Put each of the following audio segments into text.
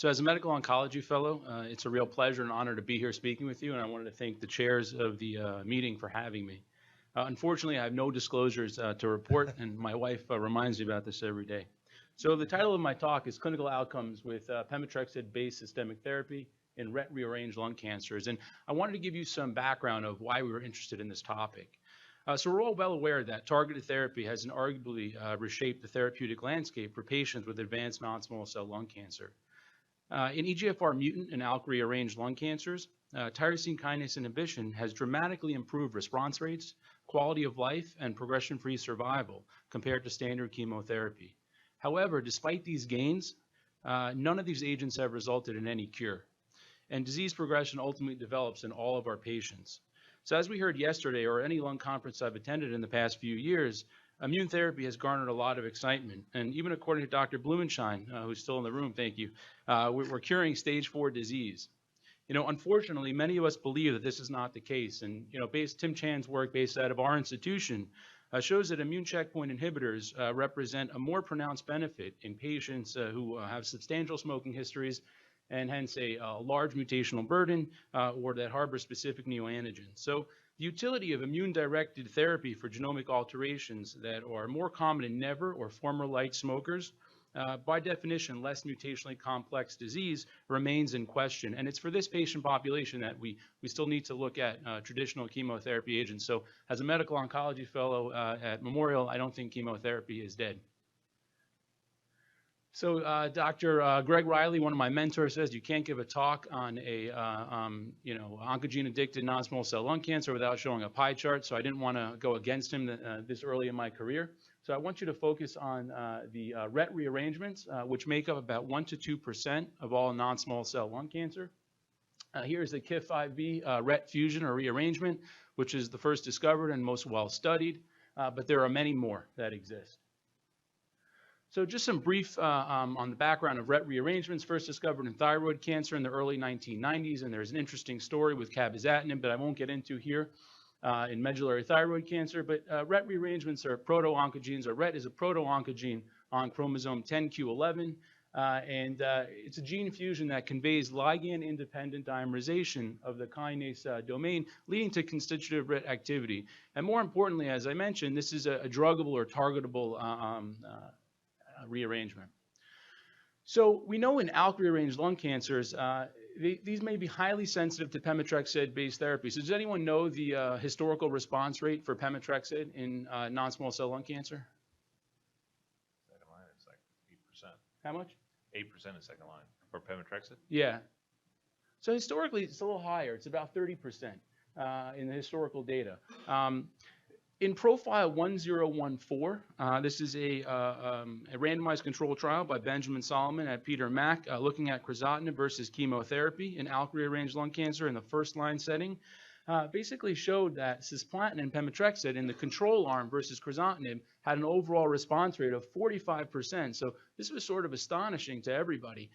So as a medical oncology fellow, it's a real pleasure and honor to be here speaking with you, and I wanted to thank the chairs of the meeting for having me. Unfortunately, I have no disclosures to report, and my wife reminds me about this every day. So the title of my talk is Clinical Outcomes with Pemetrexed-based Systemic Therapy in RET-rearranged lung cancers, and I wanted to give you some background of why we were interested in this topic. So we're all well aware that targeted therapy has arguably reshaped the therapeutic landscape for patients with advanced non-small cell lung cancer. In EGFR mutant and ALK-rearranged lung cancers, tyrosine kinase inhibition has dramatically improved response rates, quality of life, and progression-free survival compared to standard chemotherapy. However, despite these gains, none of these agents have resulted in any cure, and disease progression ultimately develops in all of our patients. So as we heard yesterday, or any lung conference I've attended in the past few years, immune therapy has garnered a lot of excitement. And even according to Dr. Blumenschein, who's still in the room, thank you, we're curing stage 4 disease. Unfortunately, many of us believe that this is not the case. And, Tim Chan's work based out of our institution shows that immune checkpoint inhibitors represent a more pronounced benefit in patients who have substantial smoking histories and hence a large mutational burden or that harbor specific neoantigens. So the utility of immune-directed therapy for genomic alterations that are more common in never or former light smokers, by definition, less mutationally complex disease remains in question. And it's for this patient population that we still need to look at traditional chemotherapy agents. So as a medical oncology fellow at Memorial, I don't think chemotherapy is dead. So Dr. Greg Riley, one of my mentors, says you can't give a talk on a oncogene-addicted non-small cell lung cancer without showing a pie chart. So I didn't want to go against him this early in my career. So I want you to focus on the RET rearrangements, which make up about 1 to 2% of all non-small cell lung cancer. Here's the KIF5B RET fusion or rearrangement, which is the first discovered and most well studied, but there are many more that exist. So just some brief on the background of RET rearrangements, first discovered in thyroid cancer in the early 1990s, and there's an interesting story with cabozantinib that I won't get into here in medullary thyroid cancer, but RET rearrangements are proto-oncogenes, or RET is a proto-oncogene on chromosome 10q11, and it's a gene fusion that conveys ligand-independent dimerization of the kinase domain, leading to constitutive RET activity. And more importantly, as I mentioned, this is a druggable or targetable rearrangement. So we know in ALK-rearranged lung cancers, these may be highly sensitive to pemetrexed-based therapy. So does anyone know the historical response rate for pemetrexed in non-small cell lung cancer? Second line, it's like 8%. How much? 8% is second line for pemetrexed. Yeah. So historically, it's a little higher. It's about 30% in the historical data. In Profile 1014, this is a randomized control trial by Benjamin Solomon at Peter Mack looking at crizotinib versus chemotherapy in ALK-rearranged lung cancer in the first-line setting. Basically showed that cisplatin and pemetrexed in the control arm versus crizotinib had an overall response rate of 45%. So this was sort of astonishing to everybody,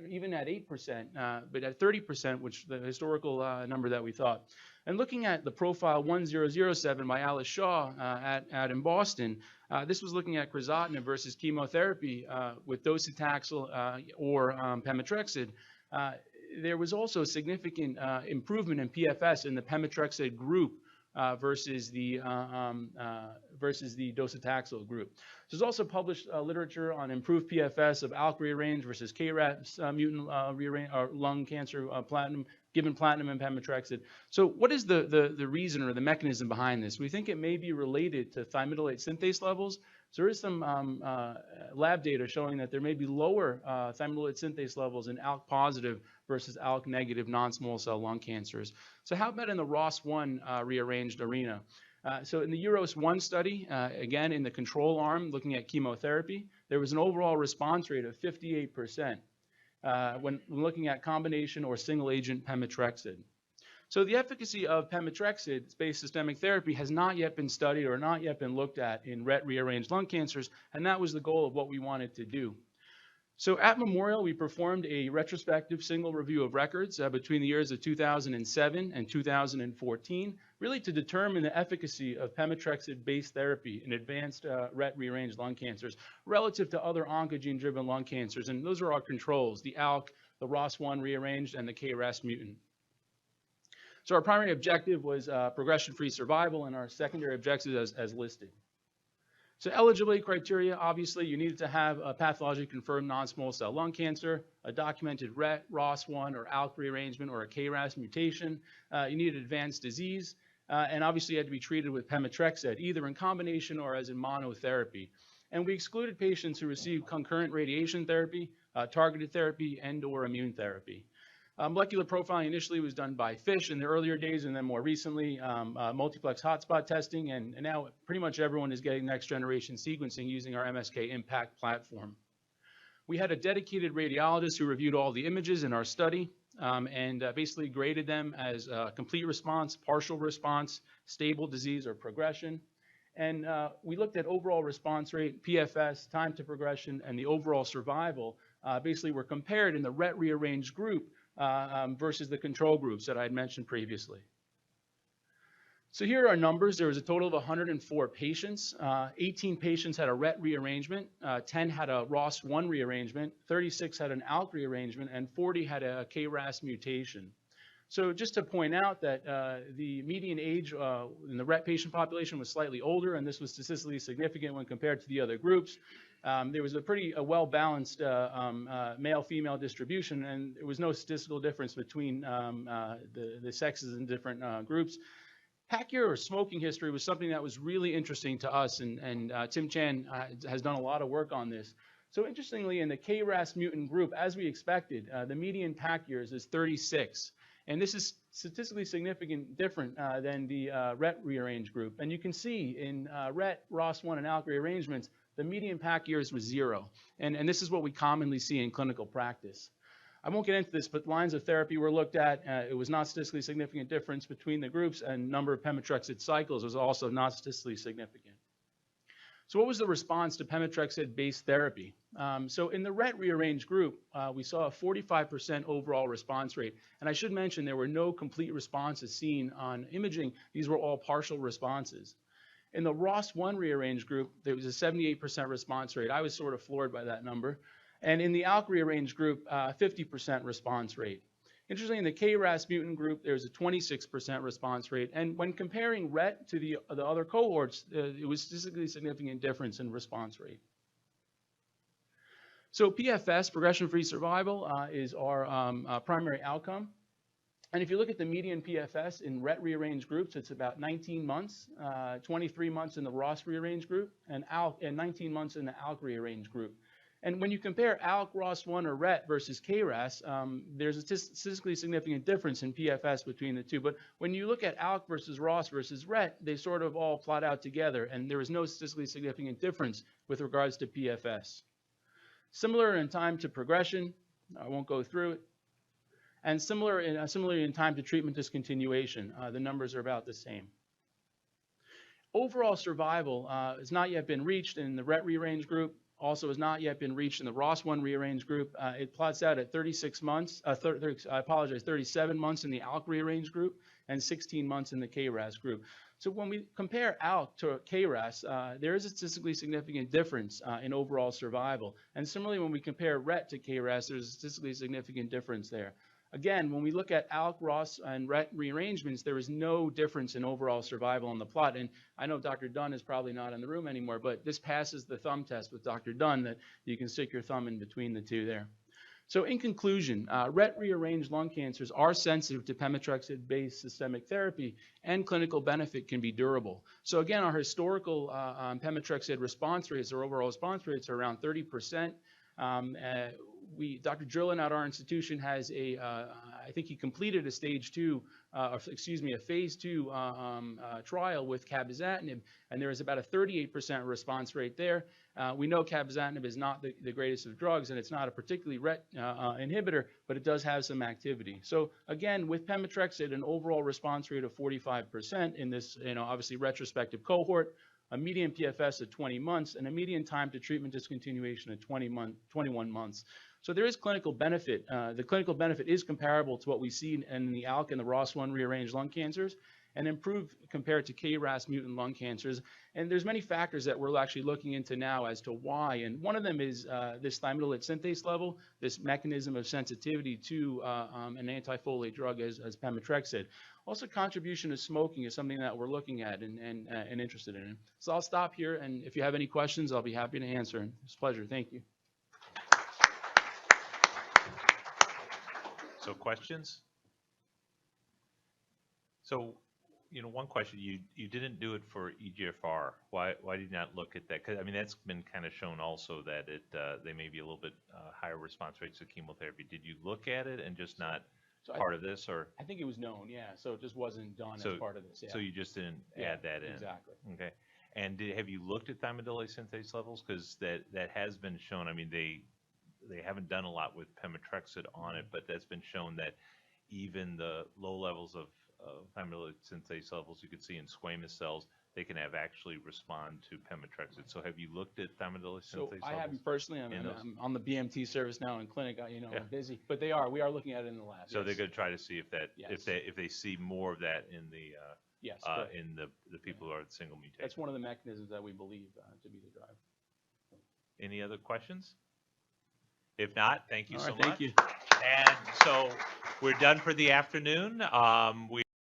even at 8%, but at 30%, which the historical number that we thought. And looking at the Profile 1007 by Alice Shaw in Boston, this was looking at crizotinib versus chemotherapy with docetaxel or pemetrexed. There was also a significant improvement in PFS in the pemetrexed group versus the docetaxel group. There's also published literature on improved PFS of ALK-rearranged versus KRAS mutant lung cancer given platinum and pemetrexed. So what is the reason or the mechanism behind this? We think it may be related to thymidylate synthase levels. So there is some lab data showing that there may be lower thymidylate synthase levels in ALK-positive versus ALK-negative non-small cell lung cancers. So how about in the ROS1 rearranged arena? So in the EUROS-1 study, again in the control arm looking at chemotherapy, there was an overall response rate of 58% when looking at combination or single agent pemetrexed. So the efficacy of pemetrexed-based systemic therapy has not yet been studied or not yet been looked at in RET rearranged lung cancers, and that was the goal of what we wanted to do. So at Memorial, we performed a retrospective single review of records between the years of 2007 and 2014, really to determine the efficacy of pemetrexed-based therapy in advanced RET-rearranged lung cancers relative to other oncogene-driven lung cancers. And those are our controls, the ALK, the ROS1 rearranged, and the KRAS mutant. So our primary objective was progression-free survival, and our secondary objectives as listed. So eligibility criteria, obviously, you needed to have a pathologically confirmed non-small cell lung cancer, a documented RET, ROS1, or ALK rearrangement, or a KRAS mutation. You needed advanced disease, and obviously you had to be treated with pemetrexed, either in combination or as in monotherapy. And we excluded patients who received concurrent radiation therapy, targeted therapy, and/or immune therapy. Molecular profiling initially was done by FISH in the earlier days, and then more recently, multiplex hotspot testing, and now pretty much everyone is getting next generation sequencing using our MSK Impact platform. We had a dedicated radiologist who reviewed all the images in our study and basically graded them as complete response, partial response, stable disease, or progression. And we looked at overall response rate, PFS, time to progression, and the overall survival basically were compared in the RET-rearranged group versus the control groups that I had mentioned previously. So here are our numbers. There was a total of 104 patients. 18 patients had a RET rearrangement, 10 had a ROS1 rearrangement, 36 had an ALK rearrangement, and 40 had a KRAS mutation. So just to point out that the median age in the RET patient population was slightly older, and this was statistically significant when compared to the other groups. There was a pretty well-balanced male-female distribution, and there was no statistical difference between the sexes in different groups. Pack year or smoking history was something that was really interesting to us, and Tim Chan has done a lot of work on this. So interestingly, in the KRAS mutant group, as we expected, the median pack years is 36. And this is statistically significant different than the RET rearranged group. And you can see in RET, ROS1, and ALK rearrangements, the median pack years was 0. And this is what we commonly see in clinical practice. I won't get into this, but lines of therapy were looked at. It was not statistically significant difference between the groups, and number of pemetrexed cycles was also not statistically significant. So what was the response to pemetrexed-based therapy? So in the RET rearranged group, we saw a 45% overall response rate. And I should mention there were no complete responses seen on imaging. These were all partial responses. In the ROS1 rearranged group, there was a 78% response rate. I was sort of floored by that number. And in the ALK rearranged group, 50% response rate. Interestingly, in the KRAS mutant group, there's a 26% response rate. And when comparing RET to the other cohorts, it was statistically significant difference in response rate. So PFS, progression-free survival, is our primary outcome. And if you look at the median PFS in RET rearranged groups, it's about 19 months, 23 months in the ROS rearranged group, and 19 months in the ALK rearranged group. And when you compare ALK, ROS1, or RET versus KRAS, there's a statistically significant difference in PFS between the two. But when you look at ALK versus ROS versus RET, they sort of all plot out together, and there was no statistically significant difference with regards to PFS. Similar in time to progression, I won't go through it, and similarly in time to treatment discontinuation, the numbers are about the same. Overall survival has not yet been reached in the RET rearranged group. Also has not yet been reached in the ROS1 rearranged group. It plots out at 36 months, 37 months in the ALK rearranged group and 16 months in the KRAS group. So when we compare ALK to KRAS, there is a statistically significant difference in overall survival. And similarly, when we compare RET to KRAS, there's a statistically significant difference there. Again, when we look at ALK, ROS, and RET rearrangements, there is no difference in overall survival on the plot. And I know Dr. Dunn is probably not in the room anymore, but this passes the thumb test with Dr. Dunn, that you can stick your thumb in between the two there. So in conclusion, RET rearranged lung cancers are sensitive to pemetrexed-based systemic therapy, and clinical benefit can be durable. So again, our historical pemetrexed response rates, or overall response rates, are around 30%. Dr. Drillin at our institution has I think he completed a phase 2 trial with cabozantinib, and there is about a 38% response rate there. We know cabozantinib is not the greatest of drugs, and it's not a particularly RET inhibitor, but it does have some activity. So again, with pemetrexed, an overall response rate of 45% in this, obviously retrospective cohort. a median PFS of 20 months, and a median time to treatment discontinuation of 21 months. So there is clinical benefit. The clinical benefit is comparable to what we see in the ALK and the ROS1 rearranged lung cancers, and improved compared to KRAS mutant lung cancers. And there's many factors that we're actually looking into now as to why. And one of them is this thymidylate synthase level, this mechanism of sensitivity to an antifolate drug as pemetrexed. Also, contribution of smoking is something that we're looking at and interested in. So I'll stop here, and if you have any questions, I'll be happy to answer. It's a pleasure. Thank you. So questions? So, you know, one question, you didn't do it for EGFR. Why did you not look at that? Because, I mean, that's been kind of shown also that they may be a little bit higher response rates to chemotherapy. Did you look at it and just not part of this, or? I think it was known, yeah. So it just wasn't done as part of this. Yeah. So you just didn't add that in? Exactly. Okay. And have you looked at thymidylate synthase levels? Because that has been shown. I mean, they haven't done a lot with pemetrexed on it, but that's been shown that even the low levels of thymidylate synthase levels you could see in squamous cells, they can actually respond to pemetrexed. So have you looked at thymidylate synthase levels? I haven't personally. I'm on the BMT service now in clinic. I'm busy, but we are looking at it in the lab. So they're going to try to see if they see more of that in the in the people who are single mutation. That's one of the mechanisms that we believe to be the driver. Any other questions? If not, thank you so much. Thank you. And so we're done for the afternoon.